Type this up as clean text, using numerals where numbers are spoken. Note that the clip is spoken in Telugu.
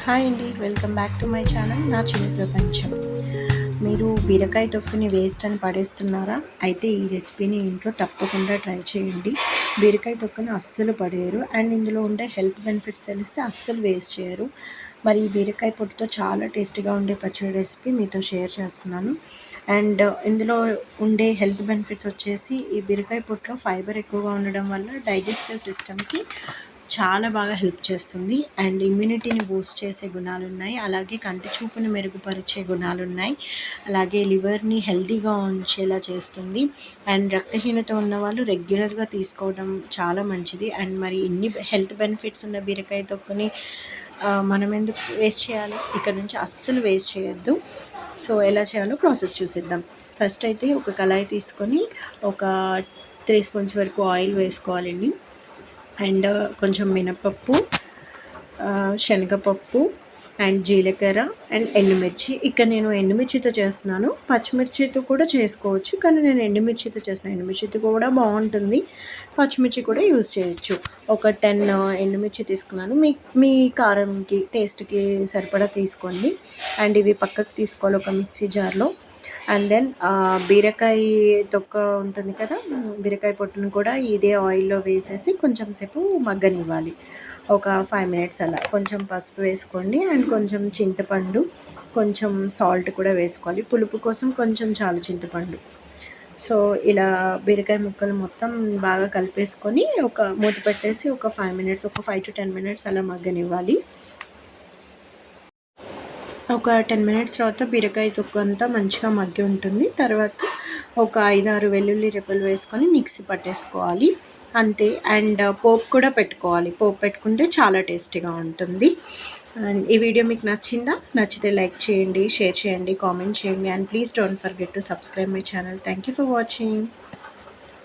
హాయ్ అండి, welcome back to my channel నా చిన్న ప్రపంచం. మీరు బీరకాయ తొక్కుని వేస్ట్ అని పడేస్తున్నారా? అయితే ఈ రెసిపీని ఇంట్లో తప్పకుండా ట్రై చేయండి. బీరకాయ తొక్కుని అస్సలు పడేయరు అండ్ ఇందులో ఉండే హెల్త్ బెనిఫిట్స్ తెలిస్తే అస్సలు వేస్ట్ చేయరు. మరి ఈ బీరకాయ పొట్టుతో చాలా టేస్టీగా ఉండే పచ్చడి రెసిపీ మీతో షేర్ చేస్తున్నాను. అండ్ ఇందులో ఉండే హెల్త్ బెనిఫిట్స్ వచ్చేసి ఈ బీరకాయ పొట్టులో ఫైబర్ ఎక్కువగా ఉండడం వల్ల డైజెస్టివ్ సిస్టమ్కి చాలా బాగా హెల్ప్ చేస్తుంది అండ్ ఇమ్యూనిటీని బూస్ట్ చేసే గుణాలు ఉన్నాయి. అలాగే కంటి చూపుని మెరుగుపరిచే గుణాలు ఉన్నాయి. అలాగే లివర్ని హెల్తీగా ఉంచేలా చేస్తుంది అండ్ రక్తహీనత ఉన్న వాళ్ళు రెగ్యులర్గా తీసుకోవడం చాలా మంచిది. అండ్ మరి ఇన్ని హెల్త్ బెనిఫిట్స్ ఉన్న బీరకాయ తొక్కుని మనం ఎందుకు వేస్ట్ చేయాలి? ఇక్కడ నుంచి అస్సలు వేస్ట్ చేయొద్దు. సో ఎలా చేయాలో ప్రాసెస్ చూసేద్దాం. ఫస్ట్ అయితే ఒక కళాయి తీసుకొని ఒక 3 స్పూన్స్ వరకు ఆయిల్ వేసుకోవాలండి. అండ్ కొంచెం మినపప్పు, శనగపప్పు అండ్ జీలకర్ర అండ్ ఎండుమిర్చి. ఇక్కడ నేను ఎండుమిర్చితో చేస్తున్నాను, పచ్చిమిర్చితో కూడా చేసుకోవచ్చు, కానీ నేను ఎండుమిర్చితో చేస్తున్నాను. ఎండుమిర్చితో కూడా బాగుంటుంది, పచ్చిమిర్చి కూడా యూజ్ చేయొచ్చు. ఒక 10 ఎండుమిర్చి తీసుకున్నాను. మీ కారంకి టేస్ట్కి సరిపడా తీసుకోండి. అండ్ ఇవి పక్కకు తీసుకోవాలి ఒక మిక్సీ జార్లో. అండ్ దెన్ బీరకాయ తొక్క ఉంటుంది కదా, బీరకాయ పొట్టును కూడా ఇదే ఆయిల్లో వేసేసి కొంచెం సేపు మగ్గనివ్వాలి, ఒక 5 మినిట్స్ అలా. కొంచెం పసుపు వేసుకోండి అండ్ కొంచెం చింతపండు, కొంచెం సాల్ట్ కూడా వేసుకోవాలి. పులుపు కోసం కొంచెం చాలు చింతపండు. సో ఇలా బీరకాయ ముక్కలు మొత్తం బాగా కలిపేసుకొని ఒక మూత పెట్టేసి ఒక 5 మినిట్స్, ఒక 5 to 10 మినిట్స్ అలా మగ్గనివ్వాలి. ఒక 10 మినిట్స్ తర్వాత బీరకాయ తొక్కు అంతా మంచిగా మగ్గి ఉంటుంది. తర్వాత ఒక 5-6 వెల్లుల్లి రెబ్బలు వేసుకొని మిక్సీ పట్టేసుకోవాలి, అంతే. అండ్ పోపు కూడా పెట్టుకోవాలి. పోపు పెట్టుకుంటే చాలా టేస్టీగా ఉంటుంది. అండ్ ఈ వీడియో మీకు నచ్చిందా? నచ్చితే లైక్ చేయండి, షేర్ చేయండి, కామెంట్ చేయండి and please don't forget to subscribe my channel. Thank you for watching.